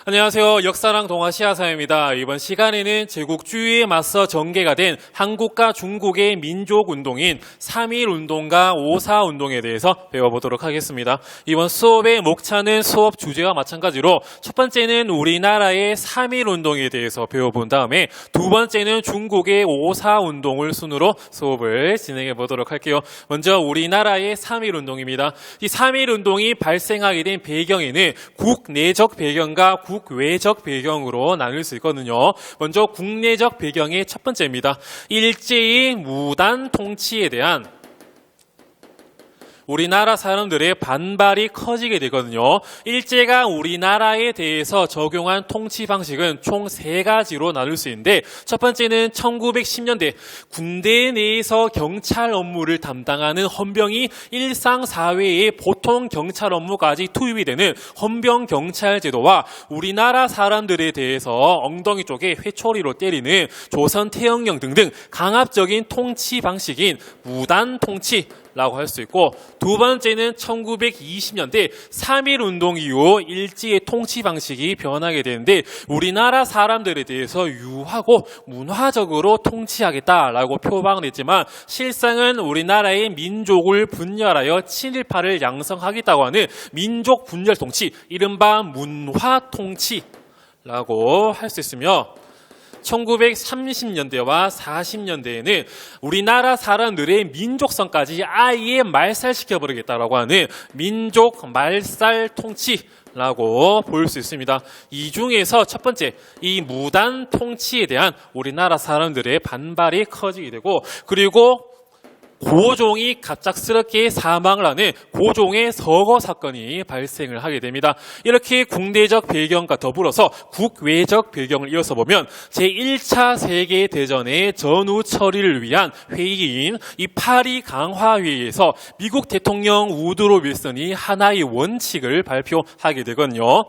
안녕하세요. 역사랑 동아시아사입니다. 이번 시간에는 제국주의에 맞서 전개가 된 한국과 중국의 민족운동인 3.1운동과 5.4운동에 대해서 배워보도록 하겠습니다. 이번 수업의 목차는 수업 주제와 마찬가지로 첫 번째는 우리나라의 3.1운동에 대해서 배워본 다음에 두 번째는 중국의 5.4운동을 순으로 수업을 진행해 보도록 할게요. 먼저 우리나라의 3.1운동입니다. 이 3.1운동이 발생하게 된 배경에는 국내적 배경과 국외적 배경으로 나눌 수 있거든요. 먼저 국내적 배경의 첫 번째입니다. 일제의 무단 통치에 대한 우리나라 사람들의 반발이 커지게 되거든요. 일제가 우리나라에 대해서 적용한 통치 방식은 총 3가지로 나눌 수 있는데 첫 번째는 1910년대 군대 내에서 경찰 업무를 담당하는 헌병이 일상사회의 보통 경찰 업무까지 투입이 되는 헌병경찰 제도와 우리나라 사람들에 대해서 엉덩이 쪽에 회초리로 때리는 조선태형령 등등 강압적인 통치 방식인 무단통치 라고 할 수 있고, 두 번째는 1920년대 3.1운동 이후 일제의 통치 방식이 변하게 되는데 우리나라 사람들에 대해서 유하고 문화적으로 통치하겠다라고 표방을 했지만 실상은 우리나라의 민족을 분열하여 친일파를 양성하겠다고 하는 민족 분열 통치, 이른바 문화 통치라고 할 수 있으며 1930년대와 40년대에는 우리나라 사람들의 민족성까지 아예 말살시켜버리겠다라고 하는 민족 말살 통치라고 볼 수 있습니다. 이 중에서 첫 번째, 이 무단 통치에 대한 우리나라 사람들의 반발이 커지게 되고, 그리고 고종이 갑작스럽게 사망을 하는 고종의 서거 사건이 발생을 하게 됩니다. 이렇게 국내적 배경과 더불어서 국외적 배경을 이어서 보면 제1차 세계대전의 전후 처리를 위한 회의인 이 파리 강화회의에서 미국 대통령 우드로 윌슨이 하나의 원칙을 발표하게 되거든요.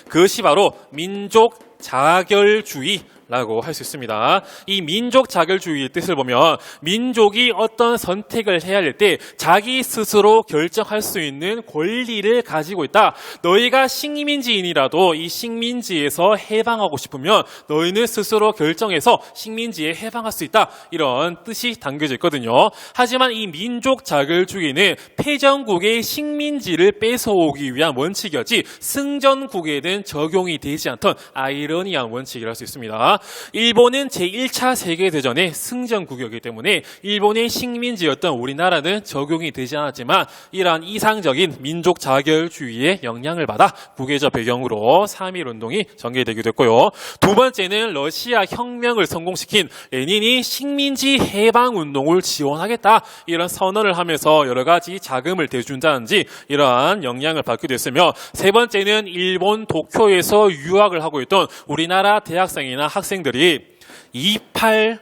그것이 바로 민족 자결주의 라고 할 수 있습니다. 이 민족 자결주의의 뜻을 보면 민족이 어떤 선택을 해야 할 때 자기 스스로 결정할 수 있는 권리를 가지고 있다. 너희가 식민지인이라도 이 식민지에서 해방하고 싶으면 너희는 스스로 결정해서 식민지에 해방할 수 있다. 이런 뜻이 담겨져 있거든요. 하지만 이 민족 자결주의는 패전국의 식민지를 뺏어오기 위한 원칙이었지 승전국에는 적용이 되지 않던 아이러니한 원칙이라 할 수 있습니다. 일본은 제1차 세계대전의 승전국이었기 때문에 일본의 식민지였던 우리나라는 적용이 되지 않았지만 이러한 이상적인 민족 자결주의의 영향을 받아 국외적 배경으로 3.1운동이 전개되게 됐고요. 두 번째는 러시아 혁명을 성공시킨 레닌이 식민지 해방운동을 지원하겠다 이런 선언을 하면서 여러 가지 자금을 대준다든지 이러한 영향을 받게 됐으며, 세 번째는 일본 도쿄에서 유학을 하고 있던 우리나라 대학생이나 학생들이 28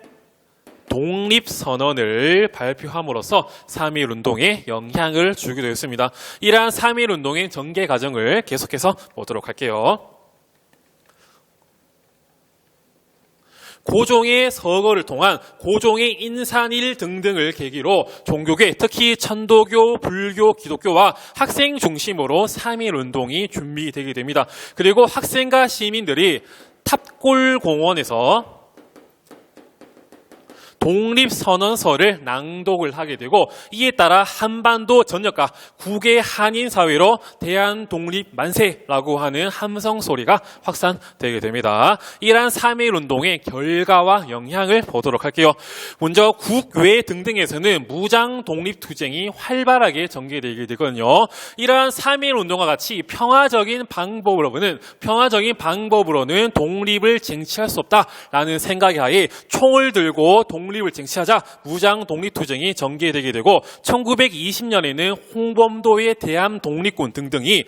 독립선언을 발표함으로써 3.1운동에 영향을 주게 되었습니다. 이러한 3.1운동의 전개 과정을 계속해서 보도록 할게요. 고종의 서거를 통한 고종의 인산일 등등을 계기로 종교계, 특히 천도교, 불교, 기독교와 학생 중심으로 3.1운동이 준비되게 됩니다. 그리고 학생과 시민들이 탑골공원에서 독립선언서를 낭독을 하게 되고, 이에 따라 한반도 전역과 국외 한인 사회로 대한 독립 만세라고 하는 함성 소리가 확산되게 됩니다. 이러한 3.1운동의 결과와 영향을 보도록 할게요. 먼저 국외 등등에서는 무장 독립 투쟁이 활발하게 전개되게 되거든요. 이러한 3.1운동과 같이 평화적인 방법으로는 독립을 쟁취할 수 없다라는 생각의 하에 총을 들고 독립을 쟁취하자 무장 독립투쟁이 전개되게 되고, 1920년에는 홍범도의 대함 독립군 등등이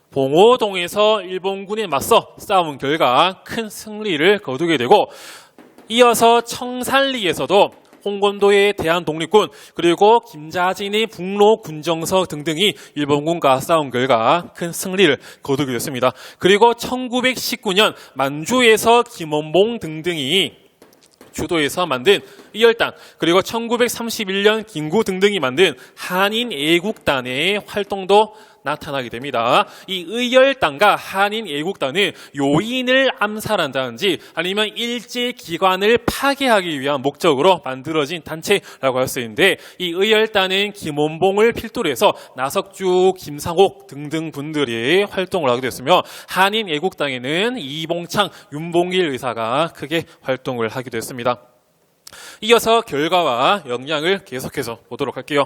봉오동에서 일본군에 맞서 싸운 결과 큰 승리를 거두게 되고, 이어서 청산리에서도 홍범도의 대한 독립군, 그리고 김자진의 북로 군정서 등등이 일본군과 싸운 결과 큰 승리를 거두게 됐습니다. 그리고 1919년 만주에서 김원봉 등등이 주도해서 만든 이열단, 그리고 1931년 김구 등등이 만든 한인 애국단의 활동도 나타나게 됩니다. 이 의열단과 한인 애국단은 요인을 암살한다든지 아니면 일제기관을 파괴하기 위한 목적으로 만들어진 단체라고 할 수 있는데, 이 의열단은 김원봉을 필두로 해서 나석주, 김상옥 등등 분들이 활동을 하게 됐으며, 한인 애국당에는 이봉창, 윤봉길 의사가 크게 활동을 하게 됐습니다. 이어서 결과와 영향을 계속해서 보도록 할게요.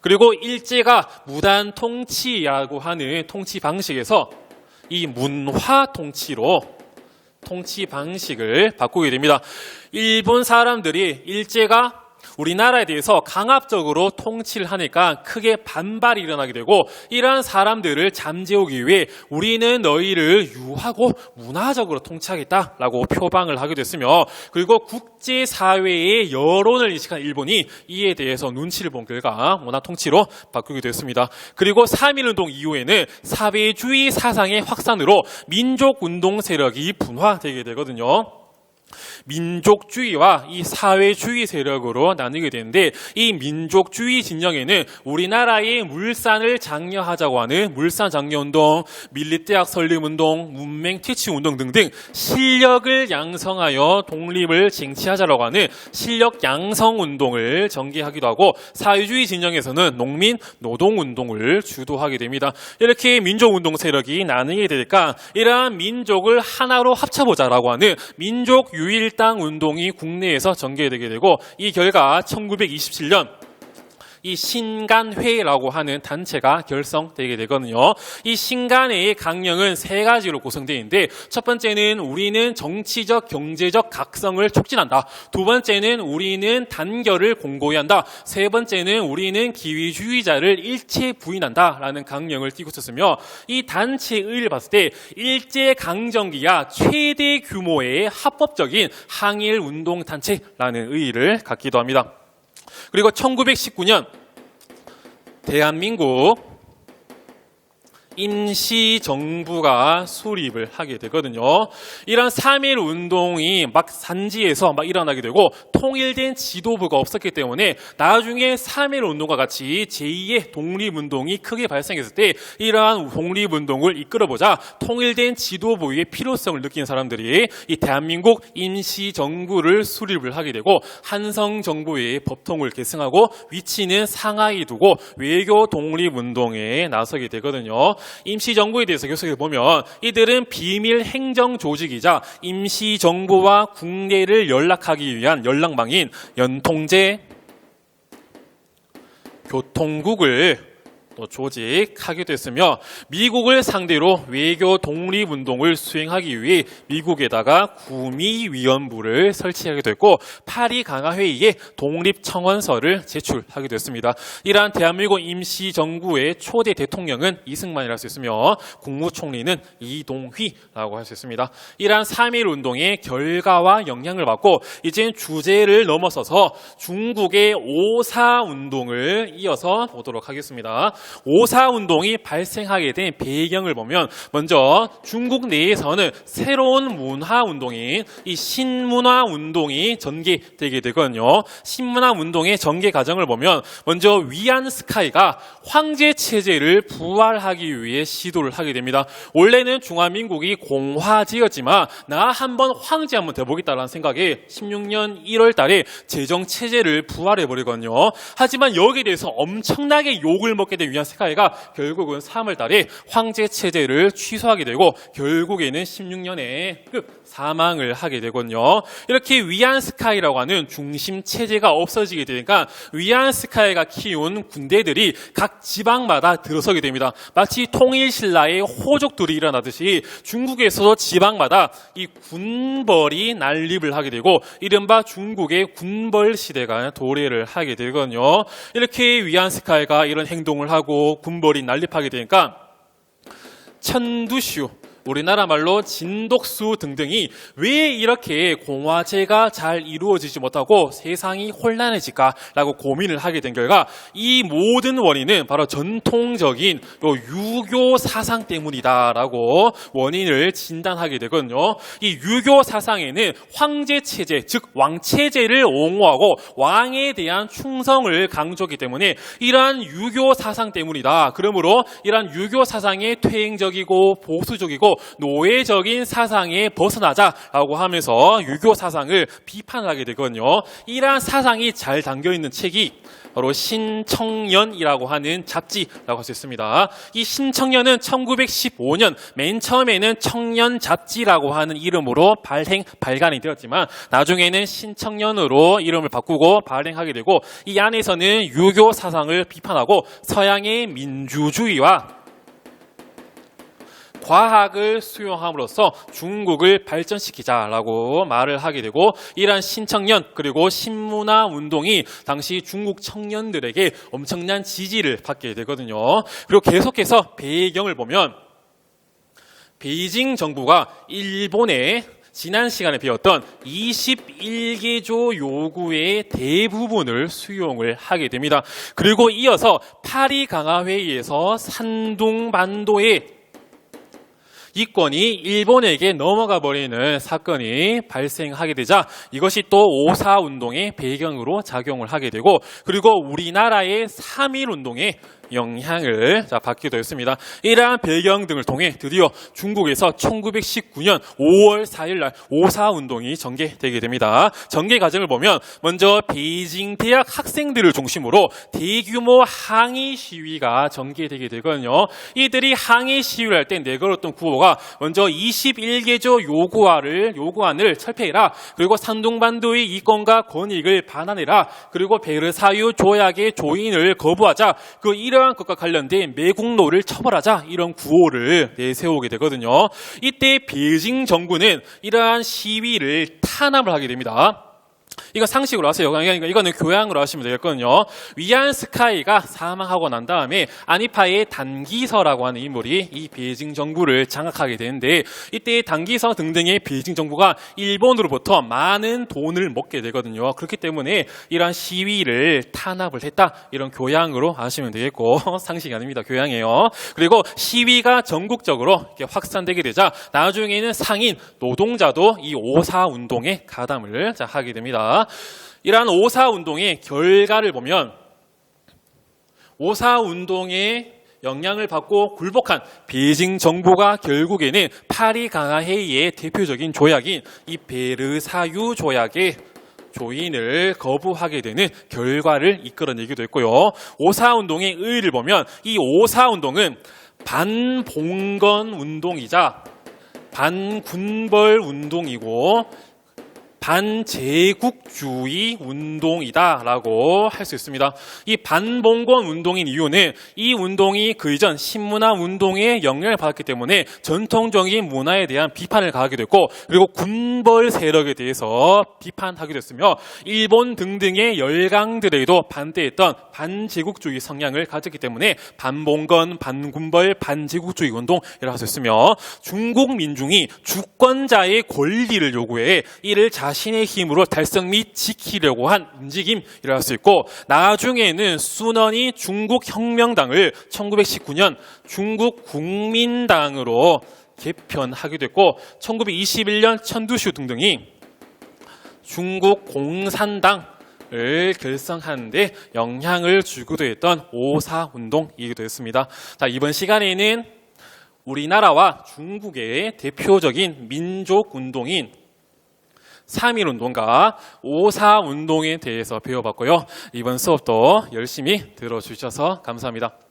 그리고 일제가 무단 통치라고 하는 통치 방식에서 이 문화 통치로 통치 방식을 바꾸게 됩니다. 일본 사람들이 일제가 우리나라에 대해서 강압적으로 통치를 하니까 크게 반발이 일어나게 되고, 이러한 사람들을 잠재우기 위해 우리는 너희를 유하고 문화적으로 통치하겠다라고 표방을 하게 됐으며, 그리고 국제사회의 여론을 인식한 일본이 이에 대해서 눈치를 본 결과 문화 통치로 바꾸게 됐습니다. 그리고 3.1운동 이후에는 사회주의 사상의 확산으로 민족운동 세력이 분화되게 되거든요. 민족주의와 이 사회주의 세력으로 나뉘게 되는데, 이 민족주의 진영에는 우리나라의 물산을 장려하자고 하는 물산장려운동, 밀리대학 설립운동, 문맹 퇴치운동 등등 실력을 양성하여 독립을 쟁취하자라고 하는 실력 양성운동을 전개하기도 하고, 사회주의 진영에서는 농민 노동운동을 주도하게 됩니다. 이렇게 민족운동 세력이 나뉘게 되니까 이러한 민족을 하나로 합쳐보자라고 하는 민족 유일당 운동이 국내에서 전개되게 되고, 이 결과 1927년 이 신간회라고 하는 단체가 결성되게 되거든요. 이 신간회의 강령은 3가지로 구성되어 있는데, 첫 번째는 우리는 정치적, 경제적 각성을 촉진한다. 두 번째는 우리는 단결을 공고히 한다. 세 번째는 우리는 기회주의자를 일체 부인한다 라는 강령을 띠고 있었으며, 이 단체의 의의를 봤을 때 일제강점기야 최대 규모의 합법적인 항일운동단체라는 의의를 갖기도 합니다. 그리고 1919년 대한민국 임시정부가 수립을 하게 되거든요. 이런 3.1 운동이 막 산지에서 막 일어나게 되고 통일된 지도부가 없었기 때문에 나중에 3.1 운동과 같이 제2의 독립운동이 크게 발생했을 때 이러한 독립운동을 이끌어보자 통일된 지도부의 필요성을 느끼는 사람들이 이 대한민국 임시정부를 수립을 하게 되고, 한성정부의 법통을 계승하고 위치는 상하이 두고 외교 독립운동에 나서게 되거든요. 임시정부에 대해서 계속해서 보면 이들은 비밀 행정 조직이자 임시정부와 국내를 연락하기 위한 연락망인 연통제, 교통국을 또 조직하게 됐으며, 미국을 상대로 외교 독립운동을 수행하기 위해 미국에다가 구미위원부를 설치하게 됐고, 파리 강화회의에 독립청원서를 제출하게 됐습니다. 이러한 대한민국 임시정부의 초대 대통령은 이승만이라고 할 수 있으며 국무총리는 이동휘라고 할 수 있습니다. 이러한 3.1 운동의 결과와 영향을 받고 이제 주제를 넘어서서 중국의 5.4 운동을 이어서 보도록 하겠습니다. 5.4 운동이 발생하게 된 배경을 보면, 먼저 중국 내에서는 새로운 문화 운동인 이 신문화 운동이 전개되게 되거든요. 신문화 운동의 전개 과정을 보면 먼저 위안 스카이가 황제 체제를 부활하기 위해 시도를 하게 됩니다. 원래는 중화민국이 공화제였지만 나 한번 황제 한번 돼보겠다라는 생각에 16년 1월 달에 재정 체제를 부활해버리거든요. 하지만 여기에 대해서 엄청나게 욕을 먹게 된 위안 스카이가 결국은 3월 달에 황제 체제를 취소하게 되고 결국에는 16년에 사망을 하게 되거든요. 이렇게 위안 스카이라고 하는 중심 체제가 없어지게 되니까 위안 스카이가 키운 군대들이 각 지방마다 들어서게 됩니다. 마치 통일신라의 호족들이 일어나듯이 중국에서도 지방마다 이 군벌이 난립을 하게 되고 이른바 중국의 군벌 시대가 도래를 하게 되거든요. 이렇게 위안 스카이가 이런 행동을 하고 군벌이 난립하게 되니까 천두슈, 우리나라 말로 진독수 등등이 왜 이렇게 공화제가 잘 이루어지지 못하고 세상이 혼란해질까라고 고민을 하게 된 결과 이 모든 원인은 바로 전통적인 유교 사상 때문이다라고 원인을 진단하게 되거든요. 이 유교 사상에는 황제 체제, 즉 왕체제를 옹호하고 왕에 대한 충성을 강조하기 때문에 이러한 유교 사상 때문이다. 그러므로 이러한 유교 사상의 퇴행적이고 보수적이고 노예적인 사상에 벗어나자라고 하면서 유교 사상을 비판하게 되거든요. 이러한 사상이 잘 담겨있는 책이 바로 신청년이라고 하는 잡지라고 할 수 있습니다. 이 신청년은 1915년 맨 처음에는 청년 잡지라고 하는 이름으로 발간이 되었지만 나중에는 신청년으로 이름을 바꾸고 발행하게 되고 이 안에서는 유교 사상을 비판하고 서양의 민주주의와 과학을 수용함으로써 중국을 발전시키자라고 말을 하게 되고 이러한 신청년 그리고 신문화 운동이 당시 중국 청년들에게 엄청난 지지를 받게 되거든요. 그리고 계속해서 배경을 보면 베이징 정부가 일본의 지난 시간에 배웠던 21개조 요구의 대부분을 수용을 하게 됩니다. 그리고 이어서 파리 강화회의에서 산둥반도의 이권이 일본에게 넘어가 버리는 사건이 발생하게 되자 이것이 또 5.4 운동의 배경으로 작용을 하게 되고 그리고 우리나라의 3.1 운동에 영향을 받기도 했습니다. 이러한 배경 등을 통해 드디어 중국에서 1919년 5월 4일 날 5.4 운동이 전개되게 됩니다. 전개 과정을 보면 먼저 베이징 대학 학생들을 중심으로 대규모 항의 시위가 전개되게 되거든요. 이들이 항의 시위를 할 때 내걸었던 구호가 먼저 21개조 요구안을 철폐해라. 그리고 산둥반도의 이권과 권익을 반환해라. 그리고 베르사유 조약의 조인을 거부하자. 이러한 것과 관련된 매국노를 처벌하자 이런 구호를 내세우게 되거든요. 이때 베이징 정부는 이러한 시위를 탄압을 하게 됩니다. 이거 상식으로 하세요. 이거는 교양으로 하시면 되겠거든요. 위안 스카이가 사망하고 난 다음에 아니파의 단기서라고 하는 인물이 이 베이징 정부를 장악하게 되는데 이때 단기서 등등의 베이징 정부가 일본으로부터 많은 돈을 먹게 되거든요. 그렇기 때문에 이러한 시위를 탄압을 했다. 이런 교양으로 하시면 되겠고 상식이 아닙니다. 교양이에요. 그리고 시위가 전국적으로 이렇게 확산되게 되자 나중에는 상인, 노동자도 이 5.4 운동에 가담을 하게 됩니다. 이러한 5.4 운동의 결과를 보면 5.4 운동의 영향을 받고 굴복한 베이징 정부가 결국에는 파리 강화회의의 대표적인 조약인 이 베르사유 조약의 조인을 거부하게 되는 결과를 이끌어내기도 했고요. 5.4 운동의 의의를 보면 이 5.4 운동은 반봉건 운동이자 반군벌 운동이고 반제국주의 운동이다라고 할 수 있습니다. 이 반봉건 운동인 이유는 이 운동이 그 이전 신문화 운동에 영향을 받았기 때문에 전통적인 문화에 대한 비판을 가하게 됐고 그리고 군벌 세력에 대해서 비판하게 됐으며 일본 등등의 열강들에도 반대했던 반제국주의 성향을 가졌기 때문에 반봉건, 반군벌, 반제국주의 운동이라고 할 수 있으며 중국 민중이 주권자의 권리를 요구해 이를 자신의 힘으로 달성 및 지키려고 한 움직임이라 할 수 있고 나중에는 순원이 중국 혁명당을 1919년 중국 국민당으로 개편하게 됐고 1921년 천두슈 등등이 중국 공산당을 결성하는 데 영향을 주기도 했던 5.4 운동이기도 했습니다. 자, 이번 시간에는 우리나라와 중국의 대표적인 민족 운동인 3.1 운동과 5.4 운동에 대해서 배워봤고요. 이번 수업도 열심히 들어주셔서 감사합니다.